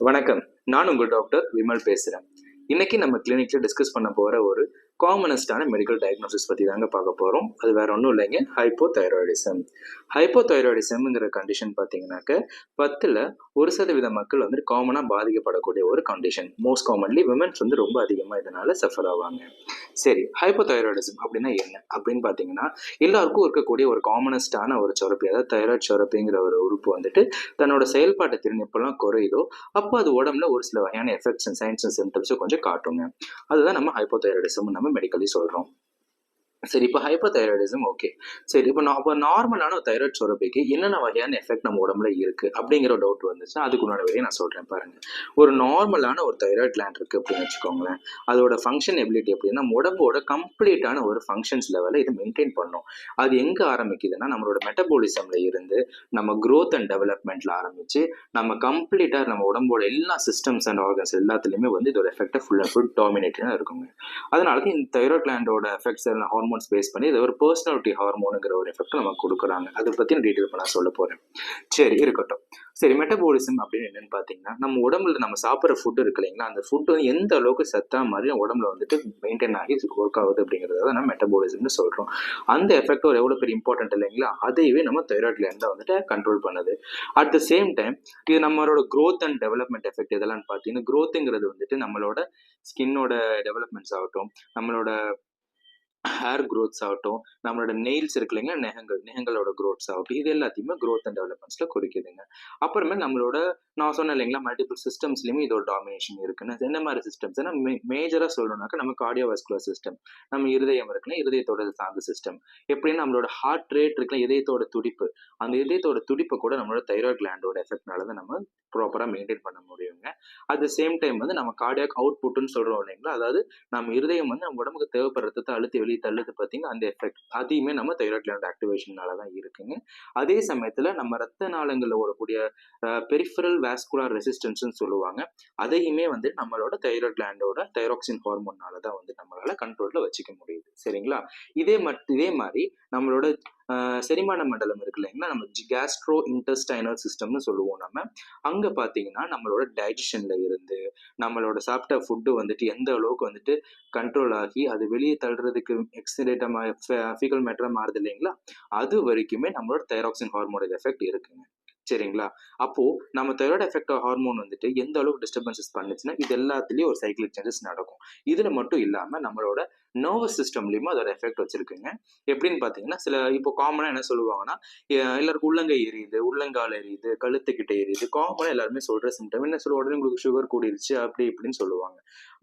வணக்கம். நான் உங்கள் டாக்டர் விமல் பேசுறேன். இன்னைக்கு நம்ம கிளினிக்ல டிஸ்கஸ் பண்ண போற ஒரு காமனஸ்டான மெடிக்கல் டயக்னோசிஸ் பத்தி தாங்க பார்க்க போறோம். அது வேற ஒன்றும் இல்லைங்க, ஹைப்போதைராய்டிசம். ஹைப்போதைராய்டிசம்ங்கிற கண்டிஷன் பார்த்தீங்கன்னாக்க 10ல் 1% மக்கள் வந்து காமனா பாதிக்கப்படக்கூடிய ஒரு கண்டிஷன். மோஸ்ட் காமன்லி விமென்ஸ் வந்து ரொம்ப அதிகமாக இதனால சஃபர் ஆவாங்க. சரி, ஹைப்போதைராய்டிசம் அப்படின்னா என்ன அப்படின்னு பார்த்தீங்கன்னா, எல்லாருக்கும் இருக்கக்கூடிய ஒரு காமனஸ்டான ஒரு சுரப்பி, அதாவது தைராய்டு சுரப்பிங்கிற ஒரு உறுப்பு வந்துட்டு தன்னோட செயல்பாட்டு திறன் எப்பெல்லாம் குறையுதோ அப்போ அது உடம்புல ஒரு சில வகையான எஃபெக்ட்ஸ் அண்ட் சைன்ஸ் அண்ட் சிம்டம்ஸும் கொஞ்சம் காட்டுங்க. அதுதான் நம்ம ஹைப்போதைராய்டிசம் நம்ம மெடிக்கலி சொல்றோம். சரி, இப்போ ஹைப்போதைராய்டிசம் ஓகே. சரி, இப்போ நார்மலான தைராய்டு சுரப்பிக்கு என்னென்ன வகையான எஃபெக்ட் நம்ம உடம்புல இருக்கு அப்படிங்கிற டவுட் வந்துச்சுன்னா அதுக்கு உண்டான வழியை நான் சொல்றேன் பாருங்க. ஒரு நார்மலான ஒரு தைராய்டு கிளாண்ட் இருக்கு அப்படின்னு வச்சுக்கோங்களேன். அதோட ஃபங்க்ஷன் எபிலிட்டி அப்படின்னா நம்ம உடம்போட கம்ப்ளீட்டான ஒரு ஃபங்க்ஷன்ஸ் லெவலை இது மெயின்டைன் பண்ணும். அது எங்க ஆரம்பிக்குதுன்னா நம்மளோட மெட்டபாலிசம்ல இருந்து நம்ம growth அண்ட் டெவலப்மெண்ட்ல ஆரம்பிச்சு நம்ம கம்ப்ளீட்டா நம்ம உடம்போட எல்லா சிஸ்டம்ஸ் அண்ட் ஆர்கன்ஸ் எல்லாத்துலயுமே வந்து இதோட எஃபெக்ட் ஃபுல் அண்ட் ஃபுல் டாமினேட்டா இருக்குங்க. அதனால தான் இந்த தைராய்டு கிளாண்டோட எஃபெக்ட்ஸ் ஹார்மோன்ஸ் பேஸ் பண்ணி இது ஒரு பர்சனாலிட்டி ஹார்மோனுங்கிற ஒரு எஃபெக்ட் நமக்கு கொடுக்குறாங்க. அதை பத்தி டீட்டெயில் நான் சொல்ல போறேன். சரி, இருக்கட்டும். சரி, மெட்டபாலிசம் அப்படின்னு என்னன்னு பார்த்தீங்கன்னா நம்ம உடம்புல நம்ம சாப்பிட்ற ஃபுட் இருக்கு இல்லைங்களா, அந்த ஃபுட் வந்து எந்த அளவுக்கு சத்தா மாதிரி உடம்புல வந்துட்டு மெயின்டைன் ஆகி ஒர்க் ஆகுது அப்படிங்கிறத தான் நம்ம மெட்டபாலிசம்னு சொல்றோம். அந்த எஃபெக்ட் ஒரு எவ்வளோ பெரிய இம்பார்ட்டன்ட் இல்லைங்களா, அதையவே நம்ம தைராய்டு கிளாண்ட் தான் வந்துட்டு கண்ட்ரோல் பண்ணுது. அட் த சேம் டைம் இது நம்மளோட growth அண்ட் டெவலப்மெண்ட் எஃபெக்ட் இதெல்லாம் பார்த்தீங்கன்னா, growthங்கிறது வந்துட்டு நம்மளோட ஸ்கின்னோட டெவலப்மெண்ட்ஸ் ஆகட்டும், நம்மளோட ஹேர் க்ரோத்ஸ் ஆகட்டும், நம்மளோட நெயில்ஸ் இருக்கு இல்லைங்களா, நெகங்களோட க்ரோத்ஸ் ஆகட்டும், இது எல்லாத்தையுமே growth அண்ட் டெவலப்மெண்ட்ஸ்ல குறிக்குதுங்க. அப்புறமே நம்மளோட நான் சொன்னேன் இல்லைங்களா, மல்டிபிள் சிஸ்டம்ஸ்லையுமே இதோட டாமினேஷன் இருக்குன்னு. என்ன மாதிரி சிஸ்டம்ஸ் மேஜரா சொல்லணும்னாக்கா நம்ம கார்டியோவாஸ்குலர் சிஸ்டம், நம்ம இருதயம் இருக்குல்ல, இருதயத்தோட சார்ந்த சிஸ்டம். எப்படின்னா நம்மளோட ஹார்ட் ரேட் இருக்குல்ல, இதயத்தோட துடிப்பு, அந்த இதயத்தோட துடிப்பை கூட நம்மளோட தைராய்டு கிளாண்டோட எஃபெக்ட்னால தான் நம்ம ப்ராப்பரா மெயின்டைன் பண்ண முடியுங்க. அட் த சேம் டைம் வந்து நம்ம கார்டியாக் அவுட்புட்னு சொல்றோம் இல்லைங்களா, அதாவது நம்ம இருதயம் வந்து நம்ம உடம்புக்கு தேவைப்படுற ரத்தத்தை அழுத்தி வெளியே தள்ளுது பார்த்தீங்கன்னா, அந்த எஃபெக்ட் அதையுமே நம்ம தைராய்டு கிளாண்ட் ஆக்டிவேஷனால தான் இருக்குங்க. அதே சமயத்துல நம்ம ரத்த நாளங்கள்ல ஓடக்கூடிய பெரிஃபரல் வாஸ்குலர் ரெசிஸ்டன்ஸ்னு சொல்லுவாங்க. அதையுமே வந்து நம்மளோட தைராய்டு கிளாண்டோட தைராக்சின் ஹார்மோனால தான் வந்து நம்மளால கண்ட்ரோல்ல வச்சுக்க முடியுது. சரிங்களா? இதே மாதிரி நம்மளோட செரிமான மண்டலம் இருக்கு இல்லைங்களா, நம்ம கேஸ்ட்ரோ இன்டெஸ்டைனல் சிஸ்டம்னு சொல்லுவோம் நம்ம. அங்க பார்த்தீங்கன்னா நம்மளோட டைஜஷன்ல இருந்து நம்மளோட சாப்பிட்ட ஃபுட்டு வந்துட்டு எந்த அளவுக்கு வந்துட்டு கண்ட்ரோல் ஆகி அது வெளியே தள்ளுறதுக்கு எக்ஸிலேட்டமா ஃபீகல் மேட்டரா மாறுது இல்லைங்களா, அது வரைக்குமே நம்மளோட தைராக்சின் ஹார்மோனோட எஃபெக்ட் இருக்குங்க. சரிங்களா? அப்போ நம்ம தைராய்டு எஃபெக்ட் ஹார்மோன் வந்துட்டு எந்த அளவுக்கு டிஸ்டர்பன்சஸ் பண்ணுச்சுன்னா இது எல்லாத்துலயும் ஒரு சைக்கிளிக் சேஞ்சஸ் நடக்கும். இதுல மட்டும் இல்லாம நம்மளோட நர்வஸ் சிஸ்டம்லயுமே அதோட எஃபெக்ட் வச்சிருக்குங்க. எப்படின்னு பாத்தீங்கன்னா இப்போ காமனா என்ன சொல்லுவாங்கன்னா, எல்லாருக்கும் உள்ளங்கை எரியுது, உள்ளங்கால் எரியுது, கழுத்துக்கிட்ட எரியுது, காமனா எல்லாருமே சொல்ற சிம்டம் என்ன சொல்லுவோம், உடனே உங்களுக்கு சுகர் கூடிருச்சு அப்படி இப்படின்னு சொல்லுவாங்க.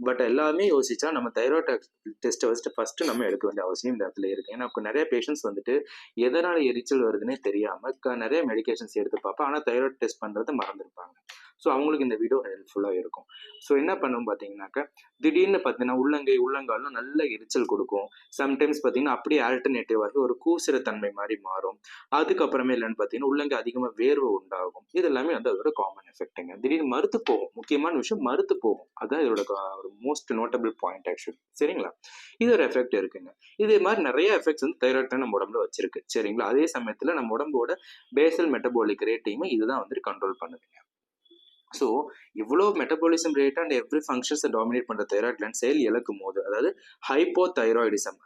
பட் எல்லாமே யோசிச்சா நம்ம தைராய்டு டெஸ்ட்டை ஃபர்ஸ்ட் நம்ம எடுக்க வேண்டிய அவசியம் இந்த இடத்துல இருக்கு. ஏன்னா நிறைய பேஷண்ட்ஸ் வந்துட்டு எதனால எரிச்சல் வருதுன்னே தெரியாம நிறைய மெடிகேஷன்ஸ் எடுத்து பார்ப்பேன், ஆனா தைராய்டு டெஸ்ட் பண்றது மறந்துருப்பாங்க. ஸோ அவங்களுக்கு இந்த வீடியோ ஹெல்ப்ஃபுல்லா இருக்கும். ஸோ என்ன பண்ணும் பார்த்தீங்கன்னாக்க, திடீர்னு பார்த்தீங்கன்னா உள்ளங்காலும் நல்ல எரிச்சல் கொடுக்கும். சம்டைம்ஸ் பார்த்தீங்கன்னா அப்படியே ஆல்டர்னேட்டிவ் ஆகி ஒரு கூசுற தன்மை மாதிரி மாறும். அதுக்கப்புறமே இல்லைன்னு பார்த்தீங்கன்னா உள்ளங்கை அதிகமாக வேர்வை உண்டாகும். இது எல்லாமே வந்து அதோட காமன் எஃபெக்ட்டுங்க. திடீர்னு மறுத்து போகும். முக்கியமான விஷயம் மறுத்து போகும். அதான் இதோட ஒரு மோஸ்ட் நோட்டபிள் பாயிண்ட் ஆக்சுவலி. சரிங்களா? இது ஒரு எஃபெக்ட் இருக்குங்க. இதே மாதிரி நிறைய எஃபெக்ட்ஸ் வந்து தைராய்டு நம்ம உடம்புல வச்சிருக்கு. சரிங்களா? அதே சமயத்துல நம்ம உடம்போட பேசல் மெட்டபாலிக் ரேட்டையுமே இதுதான் வந்துட்டு கண்ட்ரோல் பண்ணுதுங்க. ஸோ இவ்வளோ மெட்டபாலிசம் ரேட் அண்ட் எவ்ரி ஃபங்க்ஷன்ஸை டாமினேட் பண்ணுற தைராய்டு கிளாண்ட் செயல் இழக்கும் போது, அதாவது ஹைப்போதைராய்டிசம்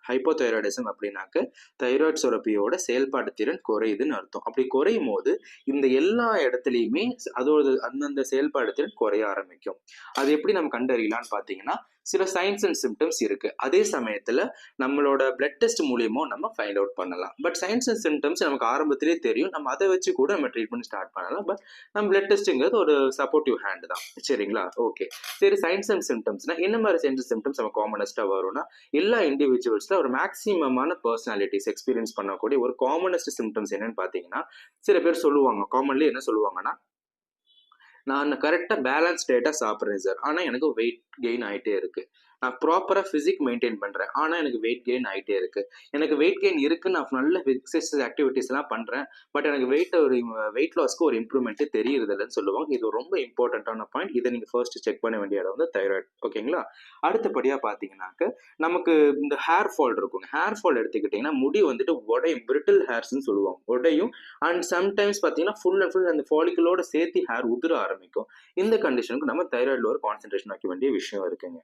அப்படின்னாக்க தைராய்டு சுரப்பியோட செயல்பாட்டு திறன் குறையுதுன்னு அர்த்தம். அப்படி குறையும் போது இந்த எல்லா இடத்துலையுமே அதோட அந்தந்த செயல்பாடு திறன் குறைய ஆரம்பிக்கும். அது எப்படி நம்ம கண்டறியலாம்னு பார்த்தீங்கன்னா, சில சைன்ஸ் அண்ட் சிம்டம்ஸ் இருக்கு. அதே சமயத்துல நம்மளோட பிளட் டெஸ்ட் மூலியமா நம்ம ஃபைண்ட் அவுட் பண்ணலாம். பட் சைன்ஸ் அண்ட் சிம்டம்ஸ் நமக்கு ஆரம்பத்திலே தெரியும், நம்ம அதை வச்சு கூட நம்ம ட்ரீட்மெண்ட் ஸ்டார்ட் பண்ணலாம். பட் நம்ம பிளட் டெஸ்ட்ங்கிறது ஒரு சப்போர்ட்டிவ் ஹேண்ட் தான். சரிங்களா? ஓகே. சரி, சைன்ஸ் அண்ட் சிம்டம்ஸ்னா என்ன மாதிரி சைன்ஸ் அண்ட் சிம்டம்ஸ் நம்ம காமனஸ்டா வரும்னா, எல்லா இண்டிவிஜுவல்ஸ்ல ஒரு மேக்ஸிமமான பர்சனாலிட்டிஸ் எக்ஸ்பீரியன்ஸ் பண்ணக்கூடிய ஒரு காமனஸ்ட் சிம்டம்ஸ் என்னன்னு பாத்தீங்கன்னா, சில பேர் சொல்லுவாங்க, காமன்லி என்ன சொல்லுவாங்கன்னா, நான் கரெக்டா பேலன்ஸ் டேட்டா சாப்பிட்றேன் சார், ஆனா எனக்கு வெயிட் கெயின் ஆயிட்டே இருக்கு. நான் ப்ராப்பராக ஃபிசிக் மெயின்டைன் பண்ணுறேன், ஆனால் எனக்கு வெயிட் கெயின் ஆகிட்டே இருக்குது. எனக்கு வெயிட் கெயின் இருக்குது, நான் நல்ல எக்ஸசைஸ் ஆக்டிவிட்டீஸ்லாம் பண்ணுறேன், பட் எனக்கு வெயிட் லாஸ்க்கு ஒரு இம்ப்ரூவ்மெண்ட்டே தெரியுறதில்லன்னு சொல்லுவாங்க. இது ரொம்ப இம்பார்ட்டண்ட்டான பாயிண்ட். இதை நீங்கள் ஃபர்ஸ்ட் செக் பண்ண வேண்டிய இடம் வந்து தைராய்டு. ஓகேங்களா? அடுத்தபடியாக பார்த்தீங்கன்னாக்க நமக்கு இந்த ஹேர் ஃபால் இருக்குங்க. ஹேர் ஃபால் எடுத்துக்கிட்டிங்கன்னா முடி வந்துட்டு உடையும், பிரிட்டில் ஹேர்ஸ்ன்னு சொல்லுவாங்க, உடையும். அண்ட் சம்டைம்ஸ் பார்த்தீங்கன்னா ஃபுல் அண்ட் ஃபுல் அந்த ஃபாலிக்கலோட சேர்த்து ஹேர் உதிர ஆரம்பிக்கும். இந்த கண்டிஷனுக்கு நம்ம தைராய்டில் ஒரு கான்சென்ட்ரேஷன் வைக்க வேண்டிய விஷயம் இருக்குங்க.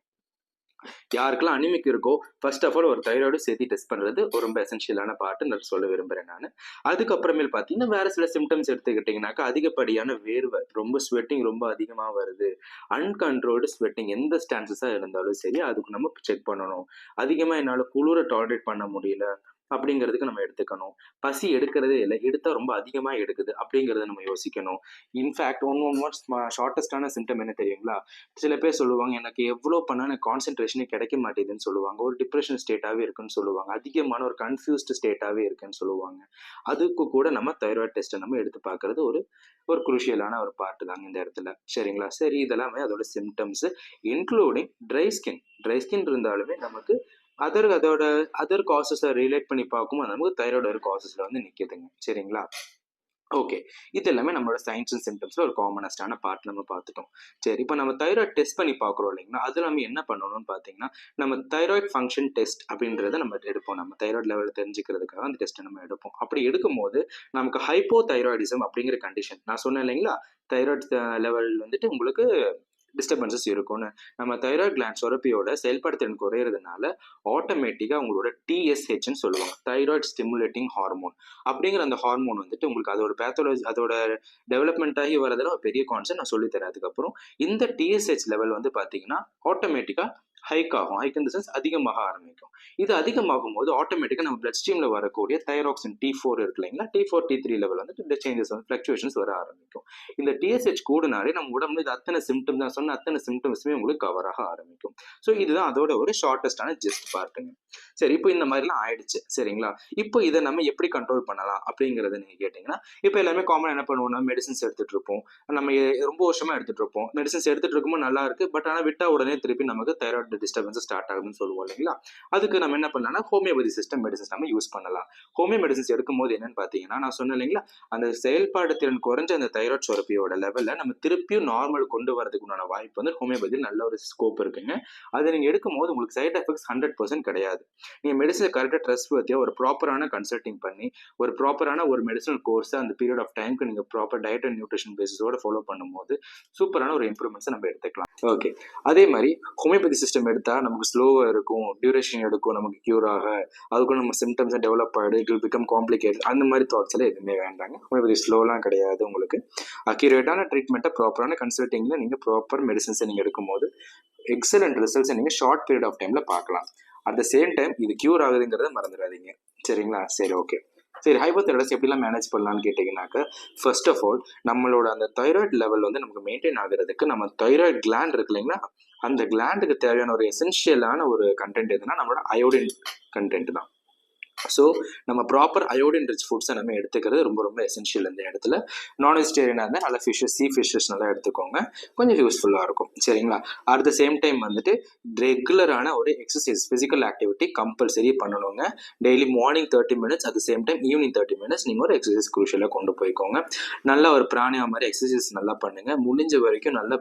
யாருக்கெல்லாம் அனிமிக் இருக்கோ ஃபர்ஸ்ட் ஆஃப் ஆல் ஒரு தைராய்டு சேர்த்து டெஸ்ட் பண்ணுறது ரொம்ப எசென்ஷியலான பார்ட்டு சொல்ல விரும்புகிறேன் நான். அதுக்கப்புறமேல் பார்த்தீங்கன்னா வேறு சில சிம்டம்ஸ் எடுத்துக்கிட்டிங்கனாக்கா அதிகப்படியான வேர்வை, ரொம்ப ஸ்வெட்டிங் ரொம்ப அதிகமாக வருது, அன்கண்ட்ரோல்டு ஸ்வெட்டிங் எந்த ஸ்டான்சஸாக இருந்தாலும் சரி அதுக்கு நம்ம செக் பண்ணணும். அதிகமாக என்னால் குளிரை டாலரேட் பண்ண முடியல அப்படிங்கிறதுக்கு நம்ம எடுத்துக்கணும். பசி எடுக்கிறதே இல்லை, எடுத்தால் ரொம்ப அதிகமாக எடுக்குது அப்படிங்கிறத நம்ம யோசிக்கணும். இன்ஃபேக்ட் ஷார்ட்டஸ்டான சிம்டம் என்ன தெரியுங்களா? சில பேர் சொல்லுவாங்க, எனக்கு எவ்வளோ பண்ணால் எனக்கு கான்சென்ட்ரேஷனே கிடைக்க மாட்டேதுன்னு சொல்லுவாங்க, ஒரு டிப்ரெஷன் ஸ்டேட்டாகவே இருக்குன்னு சொல்லுவாங்க, அதிகமான ஒரு கன்ஃபியூஸ்டு ஸ்டேட்டாகவே இருக்குன்னு சொல்லுவாங்க. அதுக்கு கூட நம்ம தைராய்டு டெஸ்ட்டை நம்ம எடுத்து பார்க்கறது ஒரு குரூஷியலான ஒரு பார்ட்டு தாங்க இந்த இடத்துல. சரிங்களா? சரி, இதெல்லாமே அதோட சிம்டம்ஸு இன்க்ளூடிங் ட்ரை ஸ்கின் இருந்தாலுமே நமக்கு அதர் காசஸை ரிலேட் பண்ணி பார்க்கும்போது நமக்கு தைராய்டு ஒரு காசஸில் வந்து நிற்கிதுங்க. சரிங்களா? ஓகே, இது எல்லாமே நம்மளோட சைன்ஸ் அண்ட் சிம்டம்ஸில் ஒரு காமனஸ்டான பார்ட் நம்ம பார்த்துட்டோம். சரி, இப்போ நம்ம தைராய்டு டெஸ்ட் பண்ணி பார்க்குறோம் இல்லைங்களா? அது நம்ம என்ன பண்ணணும்னு பார்த்தீங்கன்னா, நம்ம தைராய்டு ஃபங்க்ஷன் டெஸ்ட் அப்படின்றத நம்ம எடுப்போம். நம்ம தைராய்டு லெவலில் தெரிஞ்சுக்கிறதுக்காக அந்த டெஸ்ட்டை நம்ம எடுப்போம். அப்படி எடுக்கும்போது நமக்கு ஹைப்போ தைராய்டிசம் அப்படிங்கிற கண்டிஷன் நான் சொன்னேன் இல்லைங்களா? தைராய்டு லெவல் வந்துட்டு உங்களுக்கு டிஸ்டர்பன்சஸ் இருக்கும்னு. நம்ம தைராய்டு கிளாண்ட் சுரப்பியோட செயல்படுத்திறன் குறையிறதுனால ஆட்டோமேட்டிக்காக உங்களோட டிஎஸ்ஹெச்ன்னு சொல்லுவாங்க, தைராய்டு ஸ்டிமுலேட்டிங் ஹார்மோன். அப்படிங்கிற அந்த ஹார்மோன் வந்துட்டு உங்களுக்கு அதோட பேத்தாலஜி அதோட டெவலப்மெண்ட் ஆகி வரதுல ஒரு பெரிய கான்செப்ட் நான் சொல்லித்தரேன். அதுக்கப்புறம் இந்த டிஎஸ்ஹெச் லெவல் வந்து பார்த்தீங்கன்னா ஆட்டோமேட்டிக்காக ஹைக் ஆகும். ஹைக் இந்த சென்ஸ் அதிகமாக ஆரம்பிக்கும். இது அதிகமாகும் போது ஆட்டோமேட்டிக்காக நம்ம பிளட் ஸ்ட்ரீமில் வரக்கூடிய தைராக்சின் T4 இருக்கு இல்லைங்களா? T4 T3 லெவல் வந்துட்டு சேஞ்சஸ் வந்து ஃப்ளக்சுவேஷன்ஸ் வர ஆரம்பிக்கும். இந்த டிஎஸ்ஹெச் கூடுனாலே நம்ம உடம்புல இது அத்தனை சிம்டம் தான் சொன்ன அத்தனை சிம்டம்ஸுமே உங்களுக்கு கவர் ஆக ஆரம்பிக்கும். ஸோ இதுதான் அதோட ஒரு ஷார்ட்டஸ்டான ஜஸ்ட் பார்ட்டுங்க. சரி, இப்போ இந்த மாதிரிலாம் ஆயிடுச்சு சரிங்களா? இப்போ இதை நம்ம எப்படி கண்ட்ரோல் பண்ணலாம் அப்படிங்கிறத நீங்கள் கேட்டிங்கன்னா, இப்போ எல்லாமே காமன் என்ன பண்ணுவோம்னா மெடிசன்ஸ் எடுத்துகிட்டு இருப்போம். நம்ம ரொம்ப வருஷமாக எடுத்துகிட்டு இருப்போம். மெடிசன்ஸ் எடுத்துகிட்டு இருக்கும்போது நல்லா இருக்குது, பட் ஆனால் விட்டால் உடனே திருப்பி நமக்கு தைராய்டு டிஸ்டர்பன்ஸ் ஸ்டார்ட் ஆகுதுன்னு சொல்லுவோம் இல்லைங்களா? அதுக்கு நம்ம என்ன பண்ணலாம்னா ஹோமியோபதி சிஸ்டம் மெடிசன்ஸ் நம்ம யூஸ் பண்ணலாம். ஹோமியோ மெடிசன்ஸ் எடுக்கும்போது என்னன்னு பார்த்தீங்கன்னா, நான் சொன்னேன் இல்லைங்களா, அந்த செயல்பாடு திறன் குறைஞ்ச அந்த தைராய்டு சுரப்பியோட லெவலில் நம்ம திருப்பியும் நார்மல் கொண்டு வரதுக்கு உண்டான வாய்ப்பு வந்து ஹோமியோபதியில் நல்ல ஒரு ஸ்கோப் இருக்குங்க. அதை நீங்கள் எடுக்கும்போது உங்களுக்கு சைட் எஃபெக்ட்ஸ் 100% கிடையாது. நீங்கள் மெடிசனை கரெக்டாக ட்ரஸ்ட் பற்றியா ஒரு ப்ராப்பரான கன்சல்டிங் பண்ணி ஒரு ப்ராப்பரான ஒரு மெடிசனல் கோர்ஸை அந்த பீரியட் ஆஃப் டைமுக்கு நீங்கள் ப்ராப்பர் டயட் அண்ட் நியூட்ரிஷன் பேசிஸோட ஃபாலோ பண்ணும்போது சூப்பரான ஒரு இம்ப்ரூவ்மெண்ட்ஸை நம்ம எடுத்துக்கலாம். ஓகே, அதே மாதிரி ஹோமியோபதி சிஸ்டம் எடுத்தால் நமக்கு ஸ்லோவாக இருக்கும், டியூரேஷன் எடுக்கும், நமக்கு க்யூர் ஆக, அதுக்கும் நம்ம சிம்டம்ஸை டெவலப் ஆகிடு, இட் வில் பிகம் காம்ப்ளிகேட், அந்த மாதிரி தாட்ஸ் எல்லாம் எதுவுமே வேண்டாங்க. ஹோமியோபதி ஸ்லோலாம் கிடையாது. உங்களுக்கு அக்யூரேட்டான ட்ரீட்மெண்ட்டை ப்ராப்பரான கன்சல்டிங்கில் நீங்கள் ப்ராப்பர் மெடிசன்ஸை நீங்கள் எடுக்கும்போது எக்ஸலண்ட் ரிசல்ட்ஸை நீங்கள் ஷார்ட் பீரியட் ஆஃப் டைமில் பார்க்கலாம். அட் த சேம் டைம் இது க்யூர் ஆகுதுங்கிறத மறந்துடாதீங்க. சரிங்களா? சரி, ஓகே. சரி, ஹைப்போதைராய்டிஸ் எப்படிலாம் மேனேஜ் பண்ணலான்னு கேட்டிங்கனாக்கா, ஃபர்ஸ்ட் ஆஃப் ஆல் நம்மளோட அந்த தைராய்டு லெவல் வந்து நமக்கு மெயின்டைன் ஆகிறதுக்கு நம்ம தைராய்டு கிளாண்ட் இருக்கு இல்லைங்களா, அந்த கிளாண்டுக்கு தேவையான ஒரு எசென்ஷியலான ஒரு கண்டென்ட் எதுனா நம்மளோட அயோடின் கண்டென்ட் தான். ஸோ நம்ம ப்ராப்பர் அயோடின் ரிச் ஃபுட்ஸை நம்ம எடுத்துக்கிறது ரொம்ப ரொம்ப எசென்ஷியல். இந்த இடத்துல நான் வெஜிடேரியனாக இருந்தால் நல்லா சீ ஃபிஷ்ஷஸ் நல்லா எடுத்துக்கோங்க, கொஞ்சம் யூஸ்ஃபுல்லாக இருக்கும். சரிங்களா? அட் த சேம் டைம் வந்துட்டு ரெகுலரான ஒரு எக்ஸசைஸ் ஃபிசிக்கல் ஆக்டிவிட்டி கம்பல்சரி பண்ணணுங்க. Daily morning 30 minutes, at the same time evening 30 minutes நீங்கள் ஒரு எக்ஸசைஸ் குரூஷியலாக கொண்டு போய்க்கோங்க. நல்லா ஒரு பிராணியா மாதிரி எக்ஸசைஸ் நல்லா பண்ணுங்கள். முடிஞ்ச வரைக்கும் நல்லா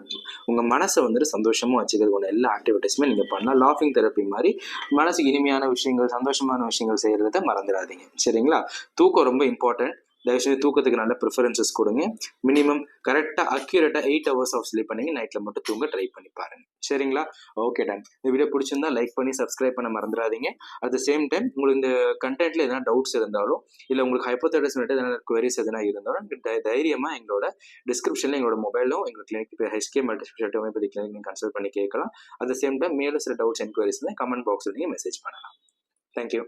உங்கள் மனசை வந்துட்டு சந்தோஷமாக வச்சுக்கிறதுக்கு எல்லா ஆக்டிவிட்டீஸுமே நீங்கள் பண்ணலாம். லாஃபிங் தெரப்பி மாதிரி மனசுக்கு இனிமையான விஷயங்கள், சந்தோஷமான விஷயங்கள் செய்கிறத மறந்துடாதீங்க. சரிங்களா? தூக்கம் ரொம்ப இம்பார்ட்டன்ட். தயவுசெய்து தூக்கத்துக்கு நல்ல ப்ரிஃபரன்சஸ் கொடுங்க. மினிமம் கரெக்டாக அக்யூரேட்டாக 8 hours ஆஃப் ஸ்லீப் பண்ணி நைட்டில் மட்டும் தூங்க ட்ரை பண்ணி பாருங்க. சரிங்களா? Okay, done. இந்த வீடியோ பிடிச்சிருந்தா லைக் பண்ணி சப்ஸ்கிரைப் பண்ண மறந்துடாதீங்க. அட் த சேம் டைம் உங்களுக்கு இந்த கண்டென்ட்ல எதனா டவுட்ஸ் இருந்தாலும் இல்லை உங்களுக்கு ஹைப்போதைராய்டிஸ் எதனா குவரிஸ் எதனா இருந்தாலும் தைரியமாக எங்களோட டிஸ்கிரிப்ஷனில் எங்களோட மொபைலும் எங்களோட clinic HK multi speciality homeopathy clinic நீங்கள் கன்சல்ட் பண்ணி கேட்கலாம். அட் த சேம் டைம் மேலும் சில டவுட்ஸ் என்கொயரிஸ் கமெண்ட் பாக்ஸில் நீங்கள் மெசேஜ் பண்ணலாம். தேங்க்யூ.